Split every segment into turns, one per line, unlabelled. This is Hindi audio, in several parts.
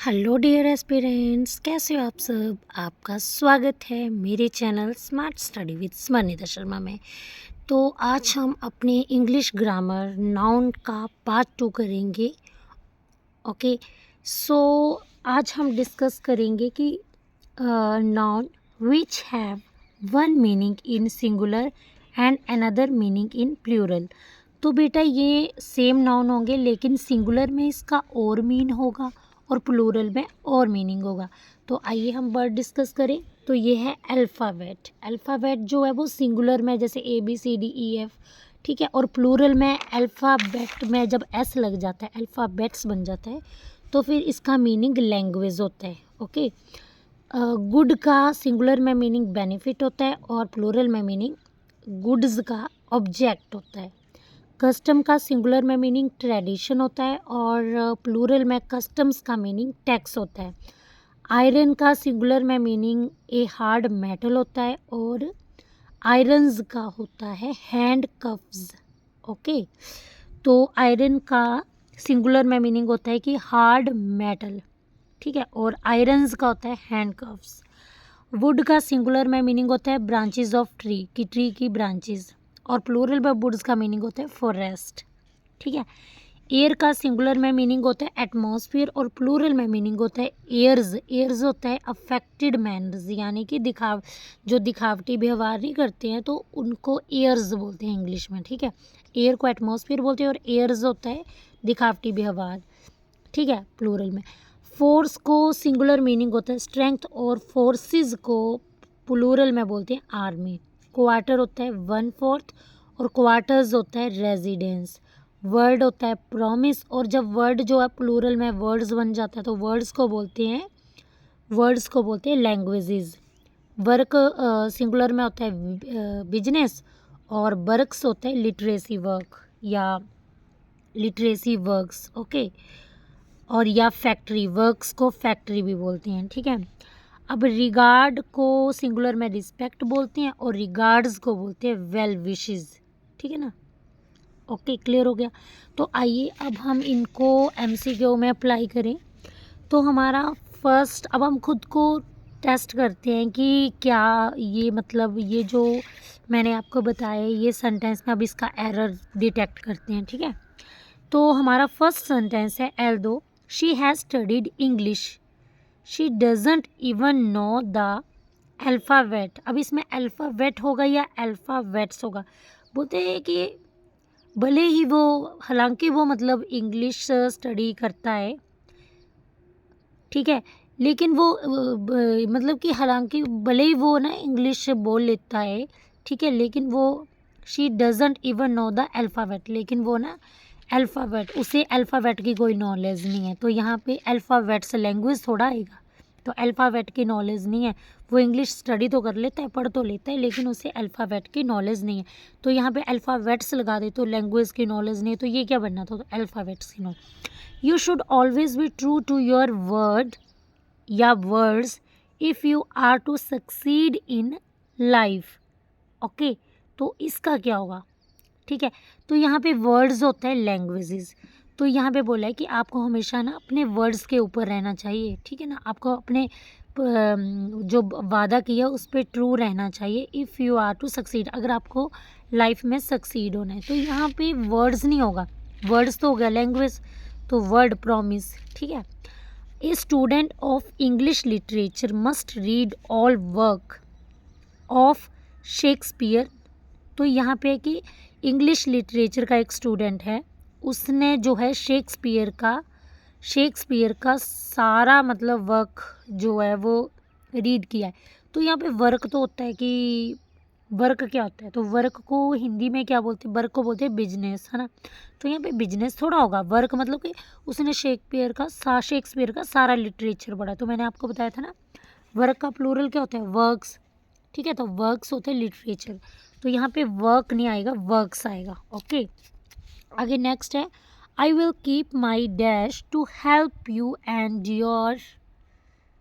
हेलो डियर एस्पिरेंट्स, कैसे हो आप सब। आपका स्वागत है मेरे channel smart study with Smaranita Sharma में। तो आज हम अपने इंग्लिश ग्रामर नाउन का पार्ट 2 करेंगे। ओके, सो आज हम डिस्कस करेंगे कि noun which have one meaning in singular and another meaning in plural. तो बेटा ये सेम नाउन होंगे लेकिन सिंगुलर में इसका और मीन होगा और प्लूरल में और मीनिंग होगा। तो आइए हम वर्ड डिस्कस करें। तो ये है अल्फ़ाबेट। अल्फ़ाबेट जो है वो सिंगुलर में जैसे ABCDEF, ठीक है, और प्लूरल में अल्फ़ाबेट में जब S लग जाता है, अल्फ़ाबेट्स बन जाता है, तो फिर इसका मीनिंग लैंग्वेज होता है। ओके, गुड का सिंगुलर में मीनिंग बेनिफिट होता है और प्लूरल में मीनिंग गुड्स का ऑब्जेक्ट होता है। कस्टम का सिंगुलर में मीनिंग ट्रेडिशन होता है और प्लूरल में कस्टम्स का मीनिंग टैक्स होता है। आयरन का सिंगुलर में मीनिंग ए हार्ड मेटल होता है और आयरन्स का होता है हैंड कफ्स। ओके, तो आयरन का सिंगुलर में मीनिंग होता है कि हार्ड मेटल, ठीक है, और आयरन्स का होता है हैंड कफ्स। वुड का सिंगुलर में मीनिंग होता है ब्रांचेस ऑफ ट्री, की ट्री की ब्रांचेस, और प्लूरल में वुड्स का मीनिंग होता है फॉरेस्ट, ठीक है। एयर का सिंगुलर में मीनिंग होता है एटमॉस्फेयर और प्लूरल में मीनिंग होता है एयर्स। एयर्स होता है अफेक्टेड मैनर्स, यानी कि जो दिखावटी व्यवहार नहीं करते हैं तो उनको एयर्स बोलते हैं इंग्लिश में, ठीक है। एयर को एटमॉस्फेयर बोलते हैं और एयर्स होता है दिखावटी व्यवहार, ठीक है, प्लूरल में। फोर्स को सिंगुलर मीनिंग होता है स्ट्रेंथ और फोर्सेस को प्लूरल में बोलते हैं आर्मी। क्वार्टर होता है 1/4 और क्वार्टर्स होता है रेजिडेंस। वर्ड होता है प्रॉमिस, और जब वर्ड जो है प्लूरल में वर्ड्स बन जाता है तो वर्ड्स को बोलते हैं लैंग्वेजेस। वर्क सिंगुलर में होता है बिजनेस और वर्क्स होता है लिटरेसी वर्क या लिटरेसी वर्क्स। ओके, और या फैक्ट्री, वर्क्स को फैक्ट्री भी बोलते हैं, ठीक है। अब रिगार्ड को सिंगुलर में रिस्पेक्ट बोलते हैं और रिगार्ड्स को बोलते हैं वेल विशेस, ठीक है ना। ओके, क्लियर हो गया। तो आइए अब हम इनको MCQ में अप्लाई करें। तो हमारा फर्स्ट, अब हम खुद को टेस्ट करते हैं कि क्या ये मतलब ये जो मैंने आपको बताया ये सेंटेंस में अब इसका एरर डिटेक्ट करते हैं, ठीक है। तो हमारा फर्स्ट सेंटेंस है although she has studied English she doesn't even know the alphabet. अब इसमें अल्फ़ाबेट होगा या अल्फ़ाबेट्स होगा। बोलते हैं कि भले ही वो, हालांकि वो मतलब इंग्लिश स्टडी करता है, ठीक है, लेकिन वो मतलब कि हालांकि भले ही वो ना इंग्लिश बोल लेता है, ठीक है, लेकिन वो she doesn't even know the alphabet, लेकिन वो ना अल्फ़ाबेट, उसे अल्फ़ाबेट की कोई नॉलेज नहीं है। तो यहाँ पे अल्फ़ाबेट्स लैंग्वेज थोड़ा आएगा, तो अल्फ़ाबेट की नॉलेज नहीं है। वो इंग्लिश स्टडी तो कर लेता है, पढ़ तो लेता है, लेकिन उसे अल्फ़ाबेट की नॉलेज नहीं है। तो यहाँ पे अल्फ़ाबेट्स लगा दे तो लैंग्वेज की नॉलेज नहीं है, तो ये क्या बनना था, तो अल्फ़ाबेट्स की knowledge. You should always be true to your word या words if you are to succeed in life. Okay, तो इसका क्या होगा, ठीक है। तो यहाँ पे वर्ड्स होता है लैंग्वेजेस। तो यहाँ पे बोला है कि आपको हमेशा ना अपने वर्ड्स के ऊपर रहना चाहिए, ठीक है ना। आपको अपने जो वादा किया उस पर ट्रू रहना चाहिए if you are to succeed, अगर आपको लाइफ में सक्सीड होना है। तो यहाँ पे वर्ड्स नहीं होगा, वर्ड्स तो हो गया लैंग्वेज, तो वर्ड प्रॉमिस, ठीक है। A student of English literature must read all work of Shakespeare. तो यहाँ पे कि इंग्लिश लिटरेचर का एक स्टूडेंट है, उसने जो है शेक्सपियर का सारा मतलब वर्क जो है वो रीड किया है। तो यहाँ पे वर्क तो होता है कि वर्क क्या होता है, तो वर्क को हिंदी में क्या बोलते हैं, वर्क को बोलते हैं बिजनेस, है ना। तो यहाँ पे बिजनेस थोड़ा होगा, वर्क मतलब कि उसने शेक्सपियर का सारा लिटरेचर पढ़ा। तो मैंने आपको बताया था ना, वर्क का प्लूरल क्या होता है, वर्क्स, ठीक है। तो वर्क्स होते हैं लिटरेचर, तो यहाँ पे वर्क नहीं आएगा, वर्क्स आएगा। ओके, आगे नेक्स्ट है I will keep my dash to help you and your.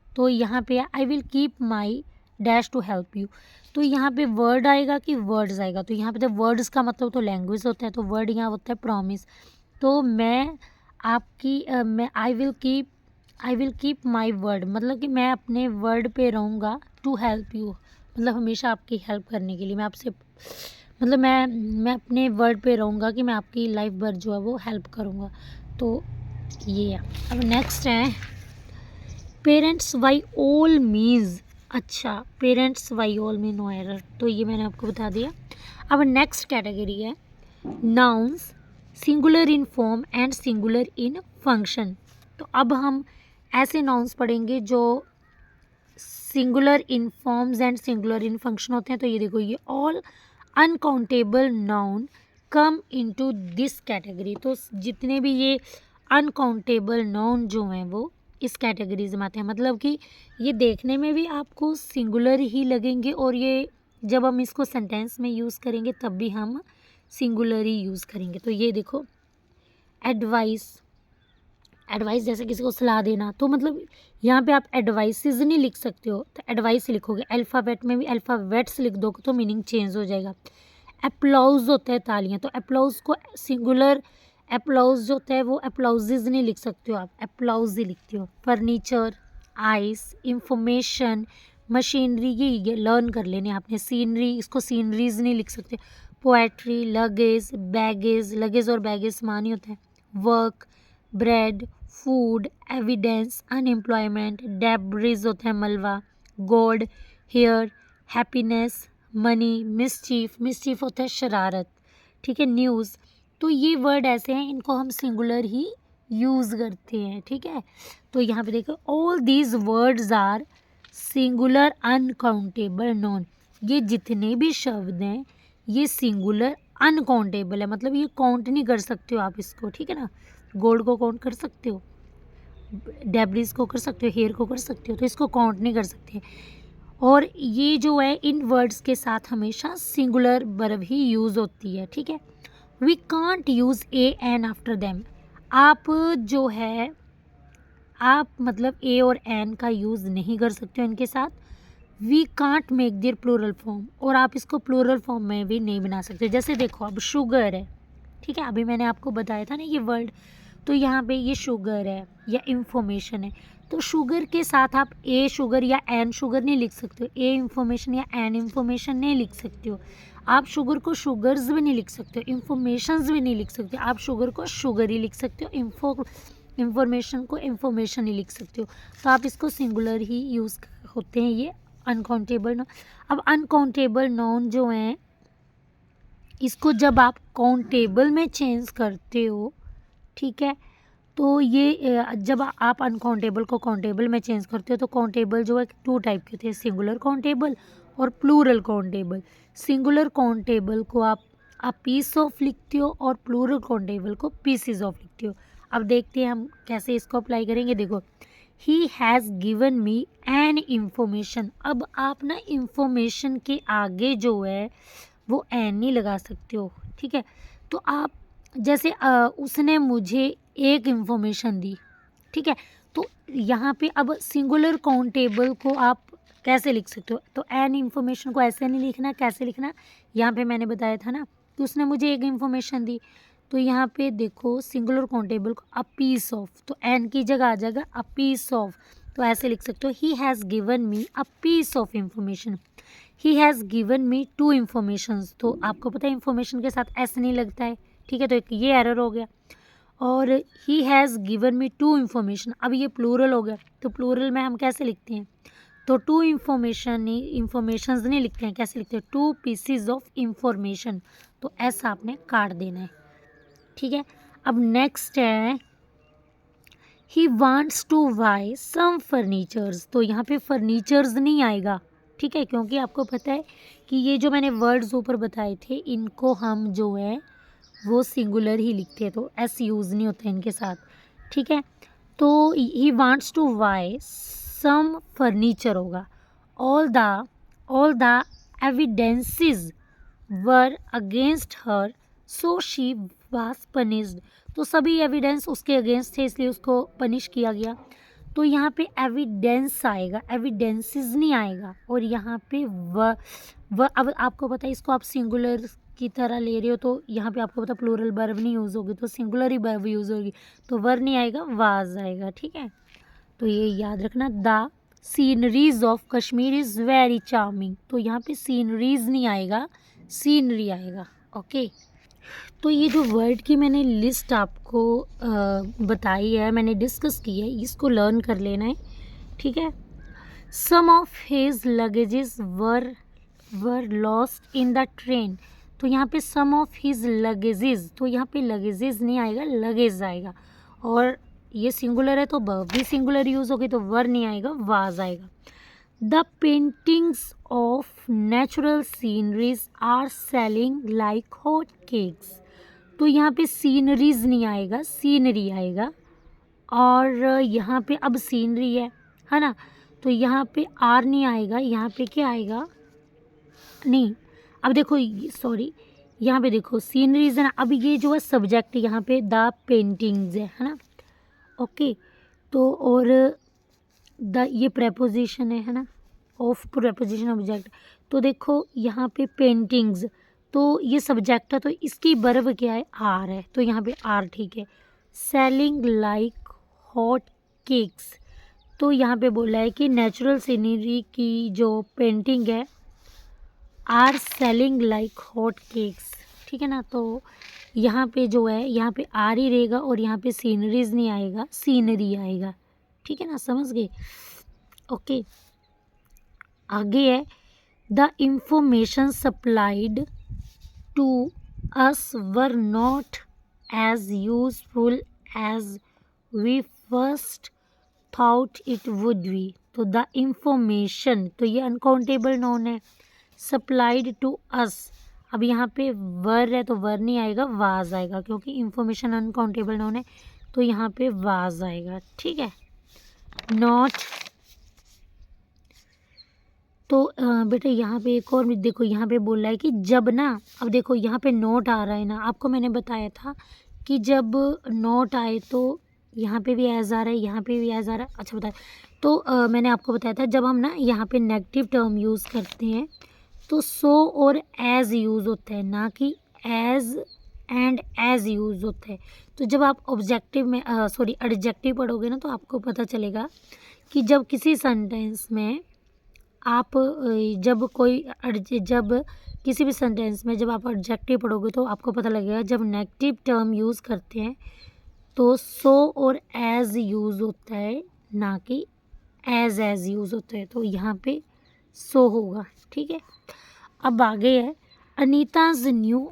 तो यहाँ पे I will keep my dash to help you. तो यहाँ पे वर्ड आएगा कि वर्ड्स आएगा, तो यहाँ पे तो वर्ड्स का मतलब तो लैंग्वेज होता है, तो वर्ड यहाँ होता है प्रॉमिस। तो मैं आई will keep I will keep my word, मतलब कि मैं अपने वर्ड पे रहूँगा। टू हेल्प यू, मतलब हमेशा आपकी हेल्प करने के लिए मैं आपसे, मतलब मैं अपने वर्ड पे रहूँगा कि मैं आपकी लाइफ भर जो है वो हेल्प करूँगा। तो ये है। अब नेक्स्ट है पेरेंट्स बाई ऑल मीन्स। अच्छा, parents by all mean no error, तो ये मैंने आपको बता दिया। अब नेक्स्ट कैटेगरी है nouns singular in form and singular in function. तो अब हम ऐसे नाउन्स पढ़ेंगे जो singular in forms and singular in function होते हैं। तो ये देखो, ये all uncountable noun come into this category. तो जितने भी ये अनकाउंटेबल नाउन जो हैं वो इस कैटेगरीज में आते हैं, मतलब कि ये देखने में भी आपको सिंगुलर ही लगेंगे और ये जब हम इसको सेंटेंस में यूज़ करेंगे तब भी हम सिंगुलर ही यूज़ करेंगे। तो ये देखो, एडवाइस, एडवाइस जैसे किसी को सलाह देना, तो मतलब यहाँ पे आप एडवाइसेस नहीं लिख सकते हो, तो एडवाइस लिखोगे। अल्फ़ाबेट में भी अल्फ़ाबेट्स लिख दोगे तो मीनिंग चेंज हो जाएगा। एप्लॉज होता है तालियां, तो एप्लॉज को सिंगुलर एप्लॉज जो होता है वो एप्लॉजेज नहीं लिख सकते हो, आप एप्लॉज ही लिखते हो। फर्नीचर, आइस, इंफॉर्मेशन, मशीनरी, ये लर्न कर लेने आपने। सीनरी, इसको सीनरीज नहीं लिख सकते। पोएट्री, लगेज, बैगेज, लगेज और बैगेज समान ही होता है। Work, bread, food, evidence, unemployment, debris होता है मलबा, gold, hair, happiness, money, mischief, mischief होता है शरारत, ठीक है। न्यूज़, तो ये वर्ड ऐसे हैं इनको हम सिंगुलर ही यूज़ करते हैं, ठीक है। तो यहाँ पे देखो, all these words are singular uncountable noun. ये जितने भी शब्द हैं ये सिंगुलर अनकाउंटेबल है, मतलब ये काउंट नहीं कर सकते हो आप इसको, ठीक है ना। गोल्ड को काउंट कर सकते हो, डेब्रिज को कर सकते हो, हेयर को कर सकते हो, तो इसको काउंट नहीं कर सकते। और ये जो है इन वर्ड्स के साथ हमेशा सिंगुलर वर्ब ही यूज़ होती है, ठीक है। We can't use a an after them. आप जो है आप मतलब ए और एन का यूज़ नहीं कर सकते हो इनके साथ। We can't make their plural form, और आप इसको प्लूरल फॉर्म में भी नहीं बना सकते। जैसे देखो, अब शुगर है, ठीक है, अभी मैंने आपको बताया था ना ये वर्ड, तो यहाँ पे ये शुगर है या इंफॉर्मेशन है, तो शुगर के साथ आप ए शुगर या एन शुगर नहीं लिख सकते हो, ए इंफॉर्मेशन या एन इंफॉर्मेशन नहीं लिख सकते हो। आप शुगर को शुगर्स भी नहीं लिख सकते हो, इंफॉर्मेशंस भी नहीं लिख सकते हो। आप शुगर को शुगर ही लिख सकते हो, इंफॉर्मेशन को इंफॉर्मेशन ही लिख सकते हो। तो आप इसको सिंगुलर ही यूज़ होते हैं ये अनकाउंटेबल नाउन। अब अनकाउंटेबल नाउन जो हैं इसको जब आप काउंटेबल में चेंज करते हो, ठीक है, तो ये जब आप अनकाउंटेबल को काउंटेबल में चेंज करते हो तो काउंटेबल जो है टू टाइप के होते हैं, सिंगुलर काउंटेबल और प्लूरल काउंटेबल। सिंगुलर काउंटेबल को आप पीस ऑफ लिखते हो और प्लूरल काउंटेबल को पीसीज ऑफ लिखते हो। अब देखते हैं हम कैसे इसको अप्लाई करेंगे। देखो, ही has given me an information. अब आप ना इंफॉर्मेशन के आगे जो है वो एन नहीं लगा सकते हो, ठीक है। तो आप जैसे उसने मुझे एक इंफॉर्मेशन दी, ठीक है, तो यहाँ पे अब सिंगुलर काउंटेबल को आप कैसे लिख सकते हो, तो एन इंफॉर्मेशन को ऐसे नहीं लिखना, कैसे लिखना, यहाँ पे मैंने बताया था ना कि उसने मुझे एक इंफॉर्मेशन दी, तो यहाँ पे देखो सिंगुलर काउंटेबल को अ पीस ऑफ, तो एन की जगह आ जाएगा अ पीस ऑफ, तो ऐसे लिख सकते हो, he has given me a piece of information. He has given me two informations, तो आपको पता है इंफॉर्मेशन के साथ ऐसे नहीं लगता है, ठीक है, तो एक ये एरर हो गया। और he has given me two information, अब ये प्लूरल हो गया, तो प्लूरल में हम कैसे लिखते हैं, तो टू इंफॉर्मेशंस नहीं लिखते हैं, कैसे लिखते हैं, टू पीसीज ऑफ इंफॉर्मेशन, तो ऐसा आपने काट देना है, ठीक है। अब नेक्स्ट है he wants to buy some furnitures, तो यहाँ पे फर्नीचर्स नहीं आएगा, ठीक है, क्योंकि आपको पता है कि ये जो मैंने वर्ड्स ऊपर बताए थे इनको हम जो है वो सिंगुलर ही लिखते हैं, तो एस यूज़ नहीं होता इनके साथ, ठीक है। तो he wants to buy some furniture होगा। All the evidences were against her so she was punished, तो सभी एविडेंस उसके अगेंस्ट थे इसलिए उसको पनिश किया गया। तो यहाँ पे एविडेंस आएगा, एविडेंसेस नहीं आएगा, और यहाँ पे अब आपको पता है इसको आप सिंगुलर की तरह ले रहे हो, तो यहाँ पे आपको पता प्लूरल वर्ब नहीं यूज़ होगी, तो सिंगुलर ही वर्ब यूज़ होगी, तो वर नहीं आएगा, वाज आएगा, ठीक है। तो ये याद रखना, the sceneries of Kashmir is very charming. तो यहाँ पे सीनरीज नहीं आएगा, सीनरी आएगा। ओके, तो ये जो वर्ड की मैंने लिस्ट आपको बताई है, मैंने डिस्कस की है, इसको लर्न कर लेना है, ठीक है। Some of his luggages were lost in the train. तो यहाँ पे सम ऑफ हिज लगेजेस, तो यहाँ पे लगेजेस नहीं आएगा, लगेज आएगा। और ये सिंगुलर है तो वर्ब भी सिंगुलर यूज़ होगी, तो वर नहीं आएगा, वाज आएगा। The paintings of natural sceneries are selling like hot cakes. तो यहाँ पे सीनरीज नहीं आएगा, सीनरी आएगा। और यहाँ पे अब सीनरी है ना, तो यहाँ पे आर नहीं आएगा, यहाँ पे क्या आएगा, नहीं, अब देखो सॉरी, यहाँ पे देखो सीनरीज है ना, अब ये जो है सब्जेक्ट यहाँ पे द पेंटिंग्स है ना। ओके, तो और द ये प्रेपोजिशन है ना, ऑफ प्रेपोजिशन ऑब्जेक्ट। तो देखो यहाँ पे पेंटिंग्स, तो ये सब्जेक्ट है, तो इसकी वर्ब क्या है, आर है, तो यहाँ पे आर ठीक है। सेलिंग लाइक हॉट केक्स, तो यहाँ पे बोला है कि नेचुरल सीनरी की जो पेंटिंग है are selling like hot cakes, ठीक है ना। तो यहाँ पे जो है, यहाँ पे आर ही रहेगा और यहाँ पे सीनरीज नहीं आएगा, सीनरी आएगा, ठीक है ना, समझ गए। ओके, आगे है, the information supplied to us were not as useful as we first thought it would be. तो द इंफॉर्मेशन, तो ये अनकाउंटेबल नाउन है, सप्लाइड टू अस, अब यहाँ पे वर है तो वर नहीं आएगा, वाज आएगा, क्योंकि इंफॉर्मेशन अनकाउंटेबल नाउन है, तो यहाँ पे वाज आएगा, ठीक है। नॉट, तो बेटा यहाँ पे एक और देखो, यहाँ पे बोल रहा है कि जब ना, अब देखो यहाँ पे नोट आ रहा है ना, आपको मैंने बताया था कि जब नोट आए तो यहाँ पे भी एज आ रहा है, यहाँ पे भी एज आ रहा है। अच्छा बताया, तो मैंने आपको बताया था जब हम ना यहाँ पे नेगेटिव टर्म यूज़ करते हैं तो सो और एज यूज़ होता है, ना कि एज एंड एज यूज़ होता है। तो जब आप ऑब्जेक्टिव में सॉरी एडजेक्टिव पढ़ोगे ना, तो आपको पता चलेगा कि जब किसी सेंटेंस में आप जब किसी भी सेंटेंस में जब आप एडजेक्टिव पढ़ोगे तो आपको पता लगेगा जब नेगेटिव टर्म यूज़ करते हैं तो सो और एज यूज़ होता है, ना कि एज यूज़ होता है। तो यहाँ पे सो होगा, ठीक है। अब आगे है, Anita's new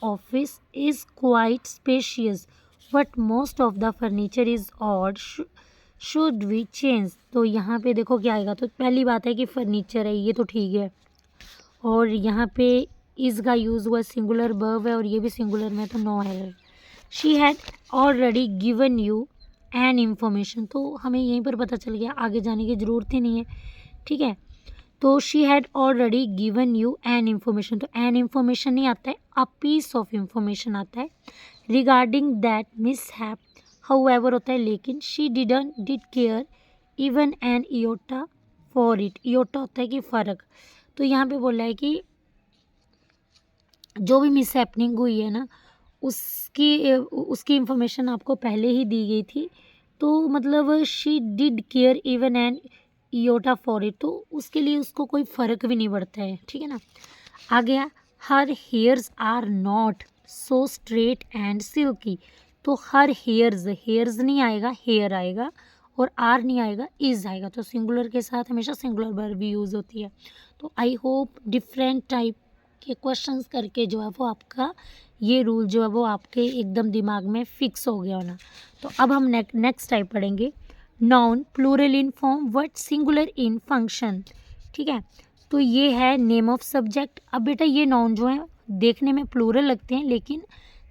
office is quite spacious but most of the furniture is odd, should we change. तो यहाँ पे देखो क्या आएगा, तो पहली बात है कि फर्नीचर है, ये तो ठीक है, और यहाँ पे इज़ का यूज़ हुआ, सिंगुलर वर्ब है और ये भी सिंगुलर में, तो नो है। She had already given you an information, तो हमें यहीं पर पता चल गया, आगे जाने की ज़रूरत ही नहीं है, ठीक है। तो she had already given you an information, तो एन इन्फॉर्मेशन नहीं आता है, अ पीस ऑफ इन्फॉर्मेशन आता है regarding that mishap, however होता है लेकिन, she did care even an iota for it, iota होता है कि फ़र्क। तो यहाँ पे बोला है कि जो भी मिस हैपनिंग हुई है ना, उसकी इन्फॉर्मेशन आपको पहले ही दी गई थी, तो मतलब she did care even an iota for it, तो उसके लिए उसको कोई फ़र्क भी नहीं पड़ता है, ठीक है ना। आ गया, her hairs are not so straight and silky, तो हर हेयर्स नहीं आएगा, हेयर आएगा, और आर नहीं आएगा, इज़ आएगा। तो सिंगुलर के साथ हमेशा सिंगुलर वर्ब भी यूज़ होती है। तो आई होप डिफरेंट टाइप के क्वेश्चंस करके जो है वो आपका ये रूल जो है वो आपके एकदम दिमाग में फिक्स हो गया होना। तो अब हम नेक्स्ट टाइप पढ़ेंगे, noun plural in form word singular in function, ठीक है। तो ये है नेम ऑफ सब्जेक्ट। अब बेटा ये नाउन जो है देखने में प्लूरल लगते हैं, लेकिन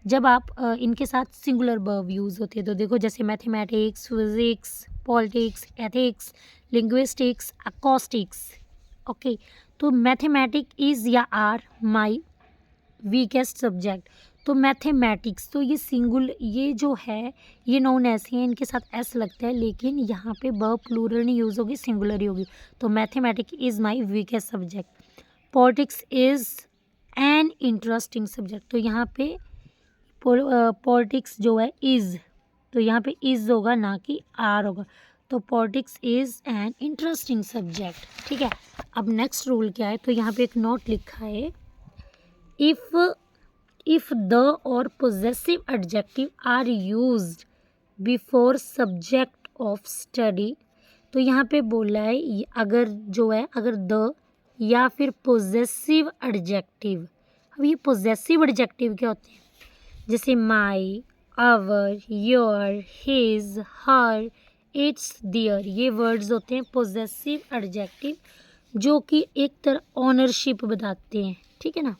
जब आप इनके साथ सिंगुलर वर्ब यूज़ होती है, तो देखो जैसे mathematics, physics, politics, ethics, linguistics, acoustics. Okay, तो मैथमेटिक इज़ या आर माई वीकेस्ट सब्जेक्ट। तो मैथमेटिक्स, तो ये जो है ये नाउन ऐसे हैं, इनके साथ एस लगता है, लेकिन यहाँ पे वर्ब प्लूरल नहीं यूज़ होगी, सिंगुलर ही होगी। तो mathematics is my weakest subject. Politics is an interesting subject, तो यहाँ पे पॉलिटिक्स जो है इज़, तो यहाँ पे इज़ होगा ना कि आर होगा। तो politics is an interesting subject. ठीक है, अब नेक्स्ट रूल क्या है, तो यहाँ पे एक नोट लिखा है, if the or possessive adjective are used before subject of study. तो यहाँ पे बोला है अगर जो है, अगर द या फिर पोजेसिव एडजेक्टिव। अब ये पोजेसिव एडजेक्टिव क्या होते हैं, जैसे my, our, your, his, her, its, their, ये वर्ड्स होते हैं पोजेसिव एडजेक्टिव, जो कि एक तरह ऑनरशिप बताते हैं। ठीक है ना।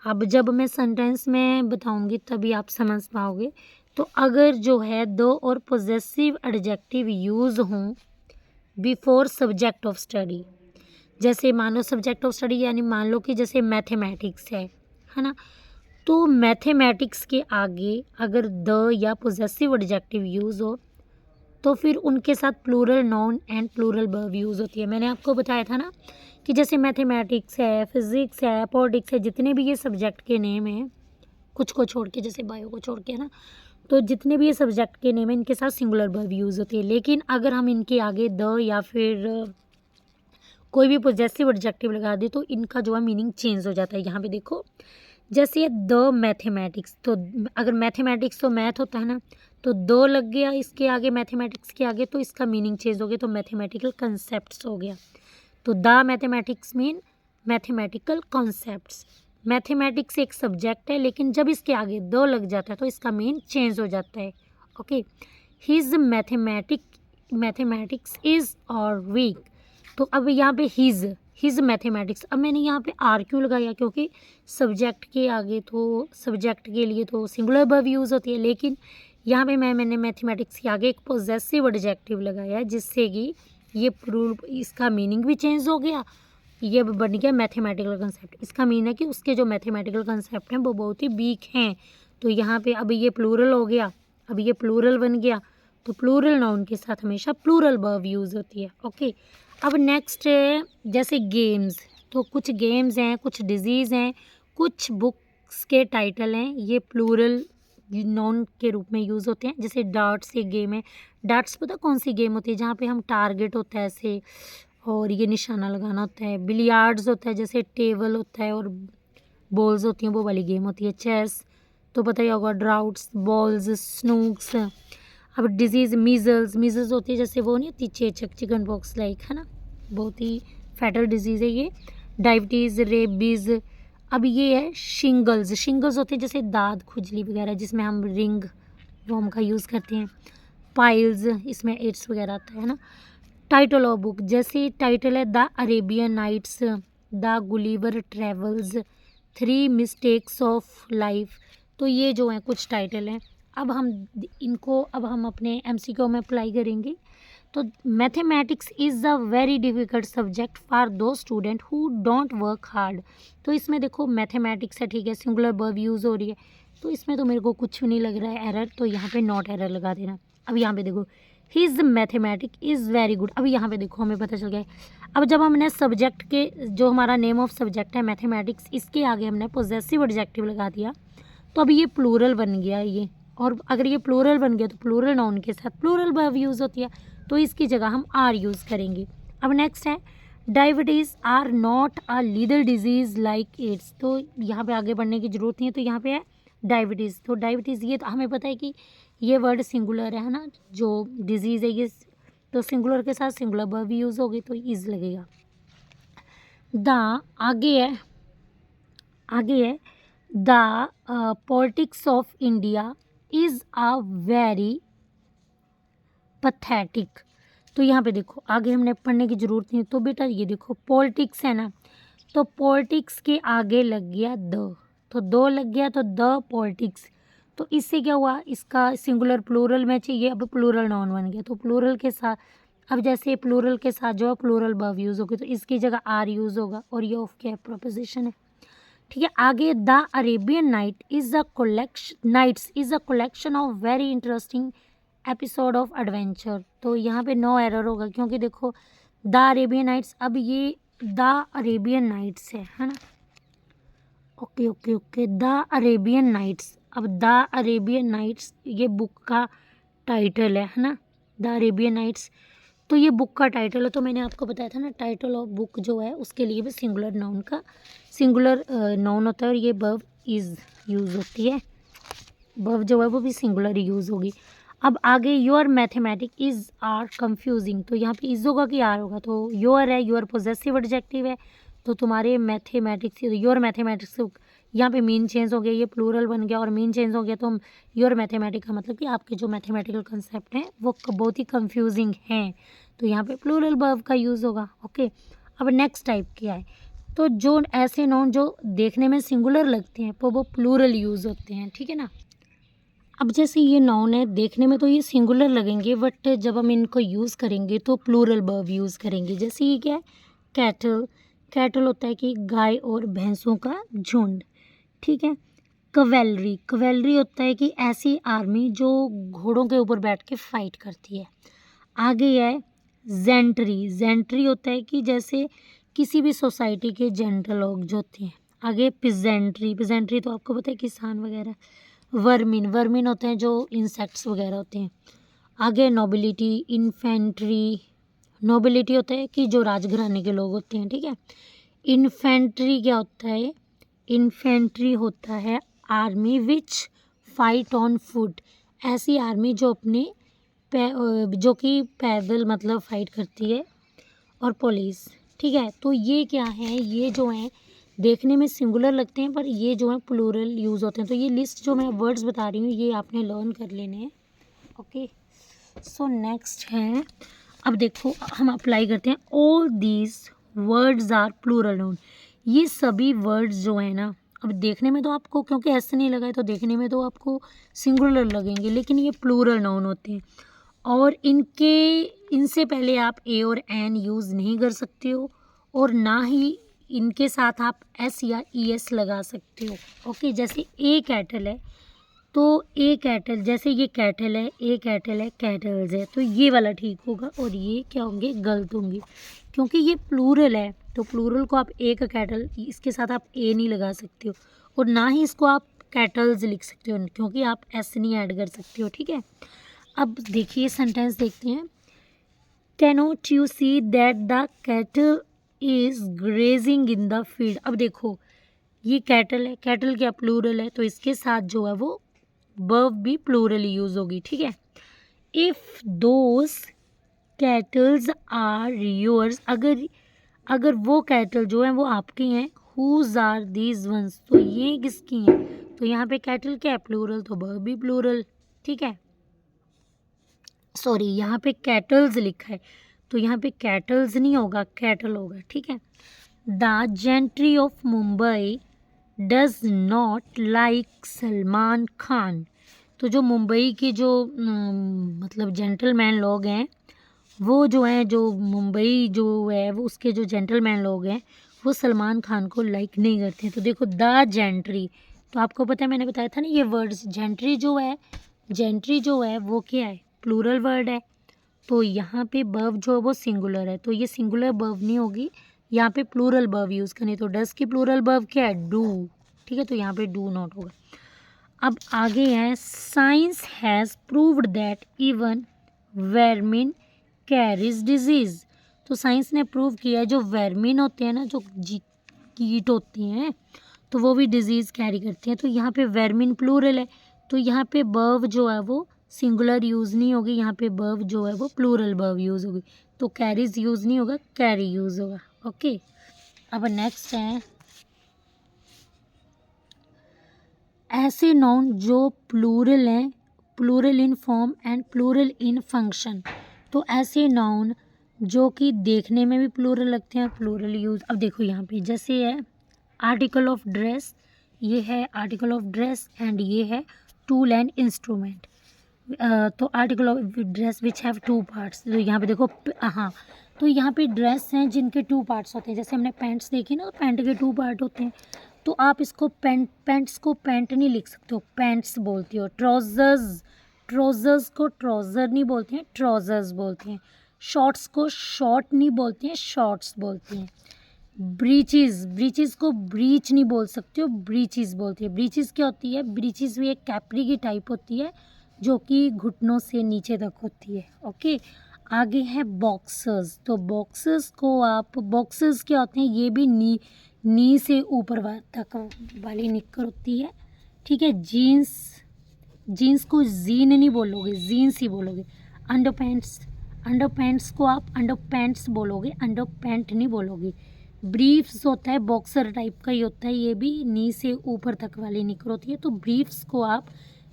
अब जब मैं सेंटेंस में बताऊंगी तभी आप समझ पाओगे। तो अगर जो है दो और पोजेसिव एडजेक्टिव यूज़ हों बिफोर सब्जेक्ट ऑफ स्टडी, जैसे मान लो सब्जेक्ट ऑफ स्टडी यानी मान लो कि जैसे मैथमेटिक्स है ना, तो मैथमेटिक्स के आगे अगर द या पोजेसिव एडजेक्टिव यूज़ हो तो फिर उनके साथ plural noun and plural verb use होती है। मैंने आपको बताया था ना कि जैसे मैथमेटिक्स है, फिज़िक्स है, पॉलिटिक्स है, जितने भी ये सब्जेक्ट के नेम हैं, कुछ को छोड़ के, जैसे बायो को छोड़ के, है ना, तो जितने भी ये सब्जेक्ट के नेम हैं इनके साथ सिंगुलर वर्ब यूज़ होती है। लेकिन अगर हम इनके आगे द या फिर कोई भी पोजेसिव एडजेक्टिव लगा दे तो इनका जो है मीनिंग चेंज हो जाता है। यहाँ पे देखो, जैसे द मैथमेटिक्स, तो अगर मैथमेटिक्स तो मैथ होता है ना, तो दो लग गया इसके आगे, मैथमेटिक्स के आगे, तो इसका मीनिंग चेंज हो गया, तो मैथमेटिकल कंसेप्ट्स हो गया। तो the mathematics mean mathematical concepts. Mathematics एक सब्जेक्ट है, लेकिन जब इसके आगे दो लग जाता है तो इसका मीन चेंज हो जाता है। ओके, हिज मैथमेटिक्स इज और वीक। तो अब यहाँ पे हिज मैथमेटिक्स, अब मैंने यहाँ पे आर क्यों लगाया, क्योंकि सब्जेक्ट के आगे तो सब्जेक्ट के लिए तो सिंगुलर वर्ब यूज़ होती है, लेकिन यहाँ पे मैंने मैथमेटिक्स के आगे एक पोजेसिव एडजेक्टिव लगाया जिससे कि ये प्रूव, इसका मीनिंग भी चेंज हो गया, ये बन गया मैथमेटिकल कंसेप्ट। इसका मीन है कि उसके जो मैथमेटिकल कंसेप्ट हैं वो बहुत ही वीक हैं। तो यहाँ पे अब ये प्लूरल हो गया, अब ये प्लूरल बन गया, तो प्लूरल नाउन के साथ हमेशा प्लूरल वर्ब यूज़ होती है। ओके, अब नेक्स्ट जैसे गेम्स, तो कुछ गेम्स हैं, कुछ डिजीज़ हैं, कुछ बुक्स के टाइटल हैं, ये प्लूरल नाउन के रूप में यूज़ होते हैं। जैसे डार्ट्स एक गेम है, डार्ट्स पता कौन सी गेम होती है, जहाँ पे हम टारगेट होता है ऐसे और ये निशाना लगाना होता है। बिलियार्ड्स होता है, जैसे टेबल होता है और बॉल्स होती हैं, वो वाली गेम होती है। चेस तो पता ही होगा, ड्राउट्स, बॉल्स, स्नूक्स। अब डिजीज़, मीजल्स होती है, जैसे वो नहीं होती चेचक, चिकन पॉक्स लाइक, है ना, बहुत ही फैटल डिजीज़ है ये। Diabetes, rabies. अब ये है शिंगल्स होते हैं जैसे दाद, खुजली वगैरह, जिसमें हम रिंग वॉर्म का यूज़ करते हैं। पाइल्स, इसमें एड्स वगैरह आता है ना। टाइटल ऑफ बुक, जैसे टाइटल है the Arabian Nights, the Gulliver travels, 3 mistakes of life. तो ये जो हैं कुछ टाइटल हैं। अब हम अपने एमसीक्यू में अप्लाई करेंगे। तो mathematics is a very difficult subject for those student who don't work hard. तो इसमें देखो मैथमेटिक्स है, ठीक है, सिंगुलर वर्ब यूज़ हो रही है, तो इसमें तो मेरे को कुछ भी नहीं लग रहा है एरर, तो यहाँ पे नॉट एरर लगा देना। अब यहाँ पे देखो, his mathematic is very good. अब यहाँ पे देखो हमें पता चल गया है। अब जब हमने सब्जेक्ट के, जो हमारा नेम ऑफ सब्जेक्ट है मैथमेटिक्स, इसके आगे हमने पोजेसिव एडजेक्टिव लगा दिया, तो अब ये प्लूरल बन गया ये। और अगर ये प्लूरल बन गया तो प्लूरल नाउन के साथ प्लूरल वर्ब यूज़ होती है, तो इसकी जगह हम आर यूज़ करेंगे। अब नेक्स्ट है diabetes are not a lethal disease like AIDS. तो यहाँ पे आगे बढ़ने की ज़रूरत नहीं है, तो यहाँ पे है डायबिटीज़। तो डायबिटीज़ ये तो हमें पता है कि ये वर्ड सिंगुलर है ना, जो डिजीज़ है ये, तो सिंगुलर के साथ सिंगुलर वर्ब यूज़ होगी तो इज लगेगा। द आगे है the politics of India is a very pathetic. तो यहाँ पे देखो आगे हमने पढ़ने की ज़रूरत नहीं, तो बेटा ये देखो पॉलिटिक्स है ना, तो पॉलिटिक्स के आगे लग गया द, तो दो लग गया तो द पॉलिटिक्स। तो इससे क्या हुआ, इसका सिंगुलर प्लूरल में चाहिए, अब प्लूरल नाउन बन गया, तो प्लूरल के साथ, अब जैसे प्लूरल के साथ जो है प्लूरल वर्ब यूज़ होगी, तो इसकी जगह आर यूज़ होगा, और ये ऑफ क्या प्रोपोजिशन है। ठीक है, आगे the Arabian Nights is a collection of very interesting episode of adventure. तो यहाँ पे नो एरर होगा, क्योंकि देखो द अरेबियन नाइट्स, अब ये द अरेबियन नाइट्स है ना। ओके द अरेबियन नाइट्स, अब द अरेबियन नाइट्स ये बुक का टाइटल है ना, द अरेबियन नाइट्स। तो ये बुक का टाइटल है। तो मैंने आपको बताया था ना, टाइटल ऑफ बुक जो है उसके लिए भी सिंगुलर नाउन का सिंगुलर नाउन होता है, और ये बर्ब इज़ यूज़ होती है। बर्ब जो है वो भी सिंगुलर यूज़ होगी। अब आगे your mathematic is are confusing, तो यहाँ पे इज़ होगा कि आर होगा। तो योर है, योर पोजेसिव एडजेक्टिव है, तो तुम्हारे मैथमेटिक्स, योर मैथमेटिक्स, यहाँ पे मीन चेंज हो गया, ये प्लूरल बन गया और मीन चेंज हो गया। तो योर मैथमेटिक का मतलब कि आपके जो मैथमेटिकल कंसेप्ट हैं वो बहुत ही कंफ्यूजिंग हैं, तो यहाँ पे प्लूरल वर्ब का यूज़ होगा। ओके, अब नेक्स्ट टाइप क्या है, तो जो ऐसे नाउन जो देखने में सिंगुलर लगते हैं तो वो प्लूरल यूज़ होते हैं, ठीक है ना। अब जैसे ये नाउन है, देखने में तो ये सिंगुलर लगेंगे, बट जब हम इनको यूज़ करेंगे तो प्लूरल वर्ब यूज़ करेंगे। जैसे ये क्या है, कैटल। कैटल होता है कि गाय और भैंसों का झुंड, ठीक है। कवेलरी, कवेलरी होता है कि ऐसी आर्मी जो घोड़ों के ऊपर बैठ के फाइट करती है। आगे है जेंट्री। जेंट्री होता है कि जैसे किसी भी सोसाइटी के जनरल लोग जो होते हैं। आगे पिजेंट्री, पिजेंट्री तो आपको पता है किसान वगैरह। वर्मिन, वर्मिन होते हैं जो इंसेक्ट्स वगैरह होते हैं। आगे नोबिलिटी, इन्फेंट्री। नोबिलिटी होता है कि जो राजघराने के लोग होते हैं, ठीक है। इन्फेंट्री क्या होता है, इन्फेंट्री होता है army which fight on foot, ऐसी आर्मी जो अपने जो कि पैदल मतलब फाइट करती है। और पुलिस, ठीक है। तो ये क्या है, ये जो हैं देखने में सिंगुलर लगते हैं पर ये जो है प्लूरल यूज़ होते हैं। तो ये लिस्ट जो मैं वर्ड्स बता रही हूँ ये आपने लर्न कर लेने हैं। ओके, सो नेक्स्ट है, अब देखो हम अप्लाई करते हैं। All these words are plural noun, ये सभी वर्ड्स जो है ना, अब देखने में तो आपको क्योंकि ऐसे नहीं लगा है तो देखने में तो आपको सिंगुलर लगेंगे, लेकिन ये प्लूरल नाउन होते हैं। और इनसे पहले आप ए और एन यूज़ नहीं कर सकते हो, और ना ही इनके साथ आप एस या ई एस लगा सकते हो। ओके, जैसे ए कैटल है तो ए कैटल, जैसे ये कैटल है, ए कैटल है, कैटल्स है, तो ये वाला ठीक होगा और ये क्या होंगे, गलत होंगे, क्योंकि ये प्लूरल है। तो प्लूरल को आप ए का कैटल, इसके साथ आप ए नहीं लगा सकते हो, और ना ही इसको आप कैटल्स लिख सकते हो क्योंकि आप एस नहीं ऐड कर सकते हो, ठीक है। अब देखिए सेंटेंस देखते हैं। Cannot you see that the cattle is grazing in the field. अब देखो ये कैटल है, कैटल क्या प्लूरल है, तो इसके साथ जो है वो वर्ब भी प्लूरल यूज होगी, ठीक है। If those cattles are yours, अगर वो कैटल जो है वो आपकी हैं, हुज आर दीज वंस, तो ये किसकी हैं, तो यहाँ पे कैटल क्या है, प्लूरल, तो वर्ब भी प्लूरल, ठीक है। सॉरी, यहाँ पे कैटल्स लिखा है तो यहाँ पे कैटल्स नहीं होगा, कैटल होगा, ठीक है। The gentry of Mumbai does not like Salman Khan, तो जो मुंबई के जो मतलब जेंटलमैन लोग हैं, वो जो हैं, जो मुंबई जो है वो उसके जो जेंटलमैन लोग हैं वो सलमान खान को लाइक नहीं करते हैं। तो देखो द जेंट्री, तो आपको पता है मैंने बताया था ना ये वर्ड्स, जेंट्री जो है वो क्या है, प्लूरल वर्ड है। तो यहाँ पे वर्ब जो है वो सिंगुलर है, तो ये सिंगुलर वर्ब नहीं होगी, यहाँ पे प्लूरल वर्ब यूज़ करनी। तो डस की प्लूरल वर्ब क्या है, डू, ठीक है, तो यहाँ पे डू नॉट होगा। अब आगे है, science has proved that even vermin carries disease, तो साइंस ने प्रूव किया है जो वर्मिन होते हैं ना, जो कीट होती हैं, तो वो भी डिजीज़ कैरी करती हैं। तो यहाँ पे वर्मिन प्लूरल है, तो यहाँ पे वर्ब जो है वो सिंगुलर यूज़ नहीं होगी, यहाँ पे वर्ब जो है वो प्लूरल वर्ब यूज़ होगी। तो कैरीज यूज़ नहीं होगा, कैरी यूज़ होगा। ओके, अब नेक्स्ट है, ऐसे नाउन जो प्लूरल हैं, plural in form and plural in function, तो ऐसे नाउन जो कि देखने में भी प्लूरल लगते हैं, प्लूरल यूज़। अब देखो यहाँ पे जैसे है आर्टिकल ऑफ ड्रेस, ये है आर्टिकल ऑफ ड्रेस एंड ये है टूल एंड इंस्ट्रूमेंट। तो article of dress which have two parts, तो यहाँ पे देखो हाँ, तो यहाँ पे ड्रेस हैं जिनके टू पार्ट्स होते हैं, जैसे हमने पैंट्स देखी ना, पैंट के टू पार्ट होते हैं, तो आप इसको पैंट्स को पैंट नहीं लिख सकते हो, पैंट्स बोलती हो। ट्राउजर्स को ट्राउज़र नहीं बोलते हैं, ट्राउजर्स बोलते हैं। शॉर्ट्स को शॉर्ट नहीं बोलते हैं, शॉर्ट्स बोलते हैं। ब्रीचेस को ब्रीच नहीं बोल सकते हो, ब्रीचेस बोलती है। ब्रीचेस क्या होती है, ब्रीचेस भी एक कैपरी की टाइप होती है, जो कि घुटनों से नीचे तक होती है। ओके, आगे है बॉक्सर्स। तो बॉक्सर्स को आप, बॉक्सर्स क्या होते हैं, ये भी नी से ऊपर तक वाली निक्कर होती है। ठीक है, जीन्स, जीन्स को जीन नहीं बोलोगे, जीन्स ही बोलोगे। अंडर पैंट्स, अंडर पैंट्स को आप अंडर पैंट्स बोलोगे, अंडर पैंट नहीं बोलोगे। ब्रीफ्स होता है, बॉक्सर टाइप का ही होता है, ये भी नी से ऊपर तक वाली निकर होती है। तो ब्रीफ्स को आप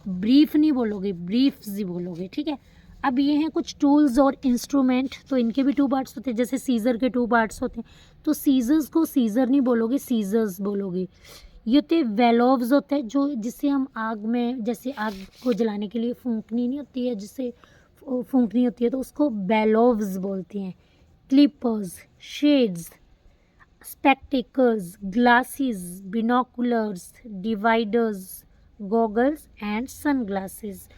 ब्रीफ नहीं बोलोगे, ब्रीफ्स ही बोलोगे। ठीक है, अब ये हैं कुछ टूल्स और इंस्ट्रूमेंट। तो इनके भी 2 पार्ट्स होते हैं, जैसे सीज़र के 2 पार्ट्स होते हैं। तो सीज़र्स को सीज़र नहीं बोलोगे, सीज़र्स बोलोगे। ये होते वेलोव्स होते हैं, जो जिससे हम आग में, जैसे आग को जलाने के लिए फूंकनी नहीं होती है, जिससे फूंकनी होती है, तो उसको बेलोव्स बोलते हैं। Clippers, shades, spectacles, glasses, binoculars, dividers, goggles and sunglasses.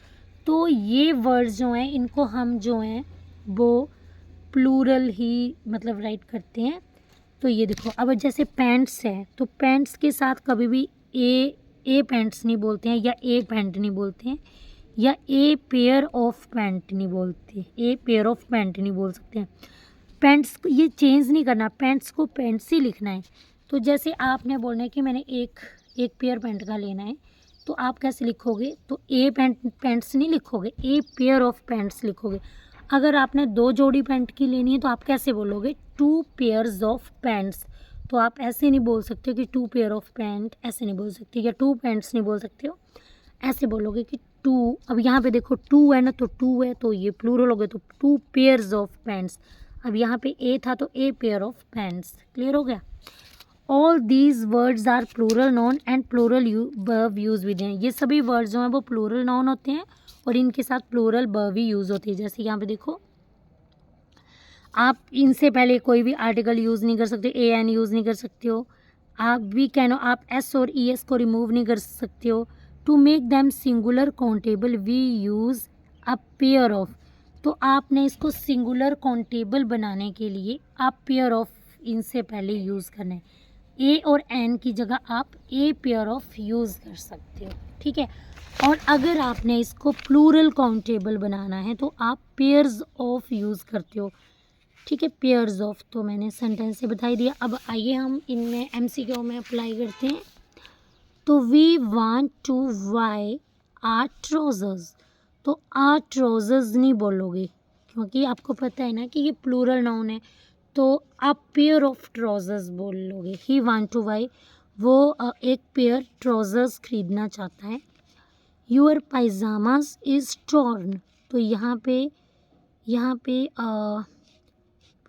तो ये वर्ड्स जो हैं, इनको हम जो हैं वो प्लूरल ही मतलब राइट करते हैं। तो ये देखो, अब जैसे पैंट्स है, तो पैंट्स के साथ कभी भी ए पैंट्स नहीं बोलते हैं, या ए पैंट नहीं बोलते हैं, या ए पेयर ऑफ पैंट नहीं बोलते, ए पेयर ऑफ पैंट नहीं बोल सकते हैं। पैंट्स को ये चेंज नहीं करना, पैंट्स को पैंट्स ही लिखना है। तो जैसे आपने बोलना है कि मैंने एक पेयर पैंट का लेना है, तो आप कैसे लिखोगे, तो ए पैंट्स नहीं लिखोगे, ए पेयर ऑफ पैंट्स लिखोगे। अगर आपने 2 जोड़ी पैंट की लेनी है, तो आप कैसे बोलोगे, 2 पेयर्स ऑफ पैंट्स। तो आप ऐसे नहीं बोल सकते कि 2 पेयर ऑफ पैंट, ऐसे नहीं बोल सकते, या 2 पैंट्स नहीं बोल सकते हो, ऐसे बोलोगे कि 2। अब यहाँ पे देखो 2 है ना, तो 2 है, तो ये प्लूरल हो गया, तो 2 पेयर्स ऑफ पैंट्स। अब यहाँ पे ए था, तो a pair of pants. Clear हो गया। All these words are plural noun and plural verb use with in. ये सभी वर्ड्स जो हैं वो प्लूरल नाउन होते हैं और इनके साथ प्लूरल वर्ब ही यूज़ होती है। जैसे यहाँ पे देखो, आप इनसे पहले कोई भी आर्टिकल यूज़ नहीं कर सकते, ए एन यूज़ नहीं कर सकते हो। आप भी कैन, आप एस और ई एस को रिमूव नहीं कर सकते हो। To make them singular countable we use a pair of. तो आपने इसको सिंगुलर काउंटेबल बनाने के लिए आप पेयर ऑफ इनसे पहले यूज़ करना है। ए और एन की जगह आप ए पेयर ऑफ यूज़ कर सकते हो। ठीक है, और अगर आपने इसको प्लूरल काउंटेबल बनाना है, तो आप पेयर्स ऑफ यूज़ करते हो। ठीक है, पेयर्स ऑफ। तो मैंने सेंटेंस से बता ही दिया। अब आइए हम इनमें एमसीक्यू में अप्लाई करते हैं। तो we want to buy are trousers. तो आर ट्राउजर्स नहीं बोलोगे, क्योंकि आपको पता है ना कि ये प्लूरल नाउन है, तो आप पेयर ऑफ ट्राउजर्स बोल लोगे। ही वांट टू बाय, वो एक पेयर ट्राउजर्स खरीदना चाहता है। Your pyjamas is torn. तो यहाँ पे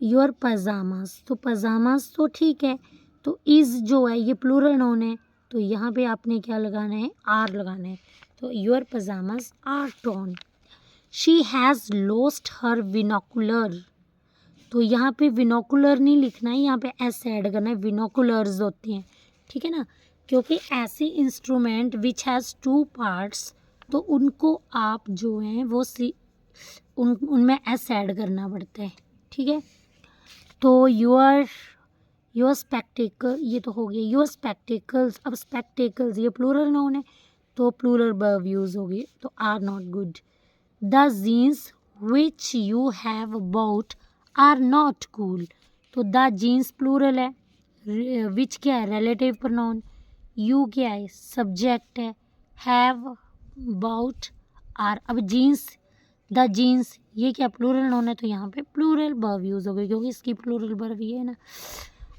योर पजामास, तो पजामास तो ठीक है, तो इज़ जो है ये प्लूरल नाउन है, तो यहाँ पे आपने क्या लगाना है, आर लगाना है। तो your pyjamas are torn. She has lost her binocular. तो यहाँ पे विनोकुलर नहीं लिखना है, यहाँ पे एस ऐड करना है, विनोकुलर्स होती हैं। ठीक है ना, क्योंकि ऐसे इंस्ट्रूमेंट विच हैज़ 2 पार्ट्स, तो उनको आप जो हैं वो उनमें एस ऐड करना पड़ता है। ठीक है, तो योर स्पेक्टिकल, ये तो हो गया योर स्पेक्टिकल्स। अब स्पेक्टिकल्स ये प्लूरल नाउन है, तो प्लूरल वर्ब यूज़ होगी, तो are not good. The jeans which you have bought are not cool. तो द जीन्स प्लूरल है, विच क्या है, रिलेटिव प्रोनाउन, यू क्या है, सब्जेक्ट है, हैव, बॉट, आर। अब जीन्स, द जीन्स ये क्या प्लूरल नाउन है, तो यहाँ पे प्लूरल वर्ब यूज़ हो गई, क्योंकि इसकी प्लूरल वर्ब ये है ना।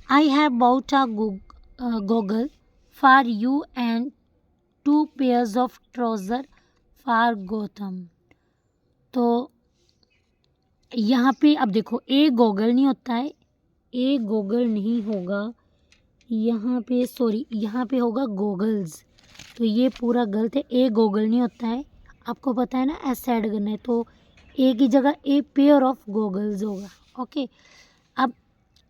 I have bought a goggle for you and 2 pairs of trouser for Gautam. तो यहाँ पे अब देखो, ए गॉगल नहीं होता है, ए गॉगल नहीं होगा यहाँ पे, सॉरी यहाँ पे होगा गॉगल्स, तो ये पूरा गलत है, ए गॉगल नहीं होता है। आपको पता है ना एस ऐड करना है, तो ए की जगह ए पेयर ऑफ गॉगल्स होगा। ओके, अब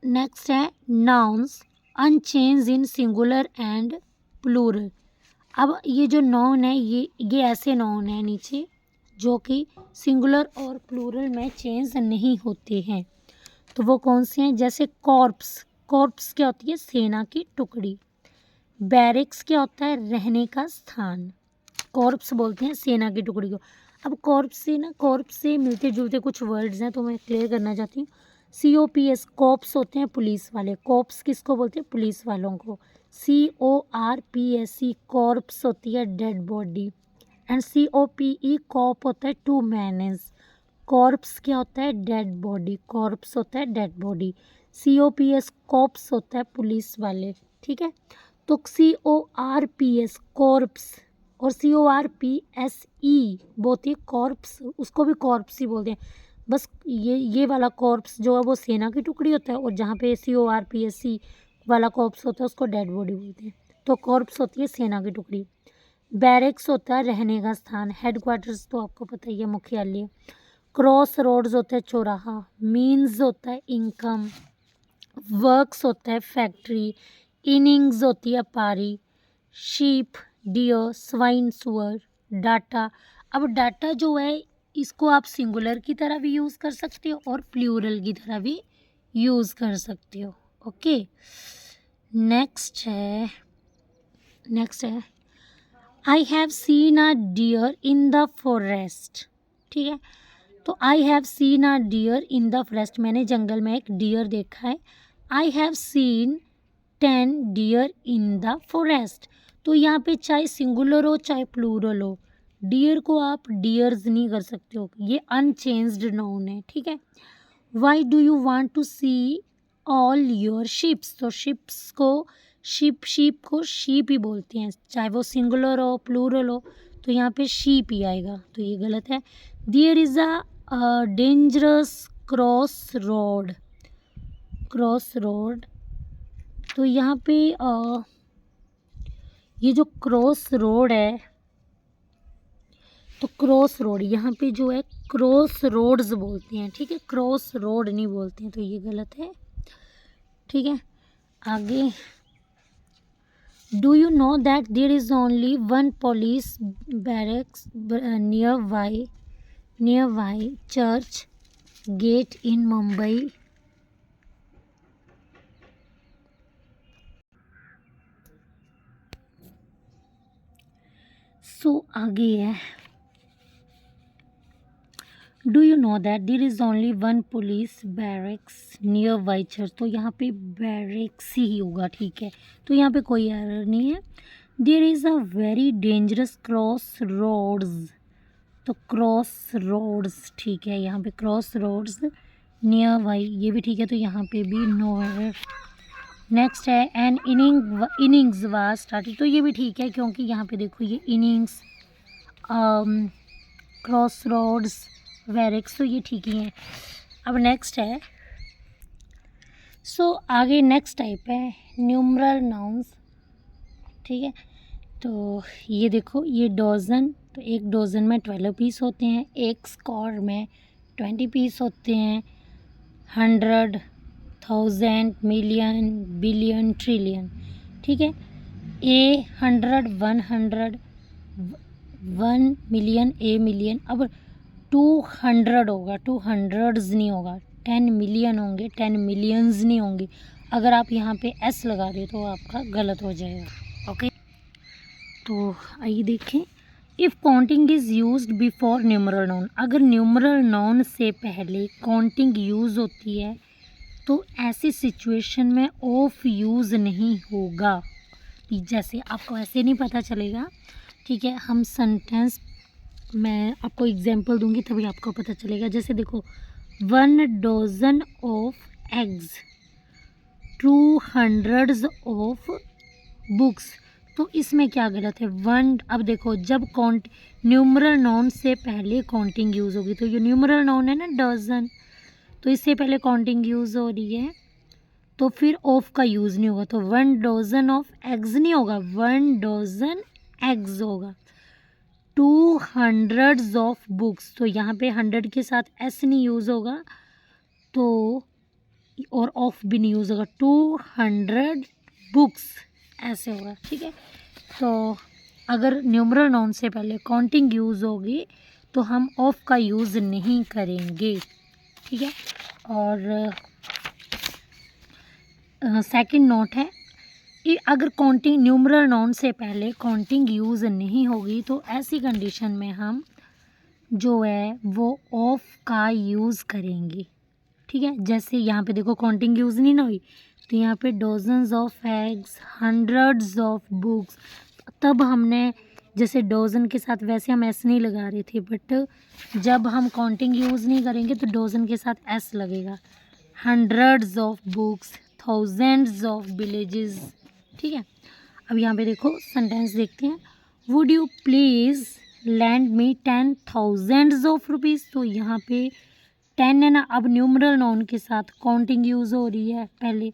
नेक्स्ट है nouns unchanged in singular and plural. अब ये जो नाउन है, ये ऐसे नाउन है नीचे जो कि सिंगुलर और प्लूरल में चेंज नहीं होते हैं। तो वो कौन से हैं, जैसे कॉर्प्स। कॉर्प्स क्या होती है, सेना की टुकड़ी। बैरिक्स क्या होता है, रहने का स्थान। कॉर्प्स बोलते हैं सेना की टुकड़ी को। अब कॉर्प्स से मिलते जुलते कुछ वर्ड्स हैं तो मैं क्लियर करना चाहती हूँ। COPS कॉप्स होते हैं पुलिस वाले, कॉप्स किसको बोलते हैं? पुलिस वालों को। CORPS कॉर्प्स होती है dead body, and COPE cope होता है टू मैनस। कॉर्प्स क्या होता है? डेड बॉडी, कॉर्प्स होता है डेड बॉडी। COPS कॉप्स होता है पुलिस वाले, ठीक है। तो CORPS कॉर्प्स और CORPSE बोथ ही कॉर्प्स, उसको भी कॉर्प्स ही बोलते हैं। बस ये वाला कॉर्प्स जो है वो सेना की टुकड़ी होता है, और जहाँ पे CORPSE वाला कॉर्प्स होता है उसको डेड बॉडी बोलते हैं। तो कॉर्प्स होती है सेना की टुकड़ी। बैरेक्स होता है रहने का स्थान, हेडक्वार्टर्स तो आपको पता ही है, मुख्यालय। क्रॉस रोड्स होता है चौराहा, मीन्स होता है इनकम, वर्क्स होता है फैक्ट्री, इनिंग्स होती है पारी, शीप, डियर, स्वाइन, सुअर, डाटा। अब डाटा जो है इसको आप सिंगुलर की तरह भी यूज़ कर सकते हो और प्लूरल की तरह भी यूज़ कर सकते हो। ओके, नेक्स्ट है I have seen a deer in the forest, ठीक है। तो I have seen a deer in the forest, मैंने जंगल में एक डियर देखा है। I have seen 10 deer in the forest. तो यहाँ पे चाहे सिंगुलर हो चाहे प्लूरल हो, डियर को आप डियर्स नहीं कर सकते हो, ये अनचेंज्ड नाउन है, ठीक है। Why do you want to see all your ships, तो शिप्स को शीप को शीप ही बोलते हैं, चाहे वो सिंगुलर हो प्लूरल हो, तो यहाँ पे शीप ही आएगा, तो ये गलत है। There is a dangerous cross road, तो यहाँ पे ये जो क्रॉस रोड है, तो क्रॉस रोड यहाँ पे जो है क्रॉस रोड्स बोलते हैं, ठीक है, क्रॉस रोड नहीं बोलते हैं, तो ये गलत है, ठीक है। आगे, do you know that there is only one police barracks near by church gate in Mumbai. आगे है, do you know that there is only one police barracks near by church, तो यहाँ पे बैरक्स ही होगा, ठीक है, तो यहाँ पे कोई एरर नहीं है। There is a very dangerous cross roads, तो क्रॉस रोड्स ठीक है, यहाँ पे क्रॉस रोड्स नियर बाई, ये भी ठीक है, तो यहाँ पे भी नो एरर। नेक्स्ट है एन इनिंग्स वाज स्टार्टेड, तो ये भी ठीक है, क्योंकि यहाँ पे देखो ये इनिंग्स, क्रॉस रोड्स, वेरिक्स, तो ये ठीक ही है। अब नेक्स्ट है, आगे नेक्स्ट टाइप है न्यूमरल नाउन्स, ठीक है। तो ये देखो, ये डोज़न, तो एक डोज़न में 12 पीस होते हैं, एक स्क्वायर में 20 पीस होते हैं, 100, 1000, मिलियन, बिलियन, ट्रिलियन, ठीक है। 100, 100, 1 मिलियन, ए मिलियन। अब 200 होगा, 200s नहीं होगा, 10 मिलियन होंगे, 10 मिलियंस नहीं होंगे। अगर आप यहाँ पे एस लगा रहे हो तो आपका गलत हो जाएगा, ओके। तो आइए देखें, if counting is used before numeral noun, अगर न्यूमरल नाउन से पहले काउंटिंग यूज़ होती है तो ऐसी सिचुएशन में ऑफ यूज़ नहीं होगा। जैसे आपको ऐसे नहीं पता चलेगा, ठीक है, हम सेंटेंस, मैं आपको एग्जांपल दूंगी तभी आपको पता चलेगा। जैसे देखो, 1 dozen of eggs, 200 of books, तो इसमें क्या गलत है? 1, अब देखो जब न्यूमरल नाउन से पहले काउंटिंग यूज़ होगी, तो ये न्यूमरल नाउन है ना डोज़न, तो इससे पहले काउंटिंग यूज़ हो रही है, तो फिर ऑफ का यूज़ नहीं होगा, तो 1 डोज़न ऑफ एग्स नहीं होगा, 1 डोज़न एग्स होगा। 200 ऑफ बुक्स, तो यहाँ पे 100 के साथ एस नहीं यूज़ होगा, तो और ऑफ भी नहीं यूज़ होगा, 200 बुक्स ऐसे होगा, ठीक है। तो अगर न्यूमरल नाउन से पहले काउंटिंग यूज़ होगी तो हम ऑफ का यूज़ नहीं करेंगे, ठीक है। और सेकंड नोट है, अगर काउंटिंग न्यूमरल नाउन से पहले काउंटिंग यूज़ नहीं होगी तो ऐसी कंडीशन में हम जो है वो ऑफ का यूज़ करेंगे, ठीक है। जैसे यहाँ पे देखो काउंटिंग यूज़ नहीं ना हुई, तो यहाँ पे dozens of eggs, hundreds of books, तब हमने जैसे डोज़न के साथ वैसे हम एस नहीं लगा रहे थे, बट जब हम काउंटिंग यूज़ नहीं करेंगे तो डोज़न के साथ एस लगेगा। Hundreds of books, thousands of villages, ठीक है। अब यहाँ पे देखो सेंटेंस देखते हैं। Would you please land me 10,000 of rupees. तो यहाँ पे 10 है ना, अब न्यूमरल नाउन के साथ काउंटिंग यूज़ हो रही है पहले,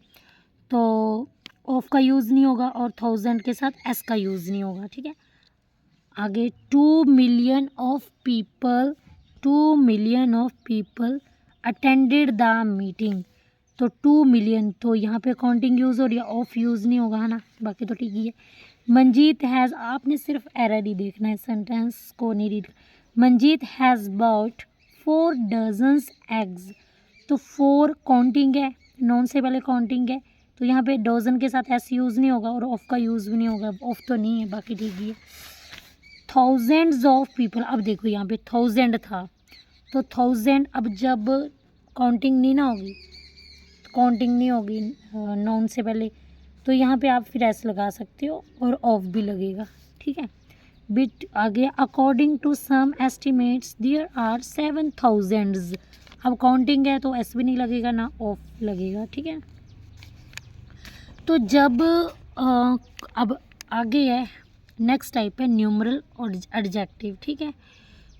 तो ऑफ का यूज़ नहीं होगा और 1000 के साथ एस का यूज़ नहीं होगा, ठीक है। आगे 2 million of people, 2 million of people attended the meeting. तो 2 मिलियन, तो यहाँ पे काउंटिंग यूज़ हो रही है, ऑफ यूज़ नहीं होगा, है ना, बाकी तो ठीक ही है। मंजीत हैज़, आपने सिर्फ एरर ही देखना है, सेंटेंस को नहीं read. Manjeet has bot 4 dozens eggs. तो 4 काउंटिंग है, नॉन से पहले काउंटिंग है, तो यहाँ पे डजन के साथ एस यूज़ नहीं होगा और ऑफ का यूज़ भी नहीं होगा, ऑफ तो नहीं है, बाकी ठीक ही है। थाउजेंड्स ऑफ पीपल, अब देखो यहाँ पे 1000 था, तो 1000 अब जब काउंटिंग नहीं ना होगी, काउंटिंग नहीं होगी नाउन से पहले, तो यहाँ पे आप फिर एस लगा सकते हो और ऑफ भी लगेगा, ठीक है। बिट आगे, according to some estimates there are 7000। अब काउंटिंग है तो एस भी नहीं लगेगा ना ऑफ लगेगा, ठीक है। तो जब अब आगे है नेक्स्ट टाइप है न्यूमरल और एडजेक्टिव, ठीक है।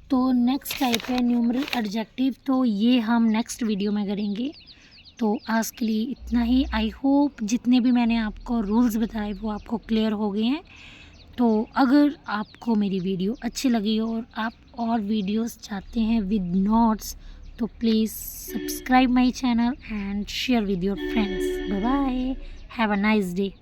तो नेक्स्ट टाइप है न्यूमरल एडजेक्टिव, तो ये हम नेक्स्ट वीडियो में करेंगे। तो आज के लिए इतना ही। आई होप जितने भी मैंने आपको रूल्स बताए वो आपको क्लियर हो गए हैं। तो अगर आपको मेरी वीडियो अच्छी लगी और आप और वीडियोस चाहते हैं विद नोट्स, तो please subscribe my channel and share with your friends. Bye bye, have a nice day.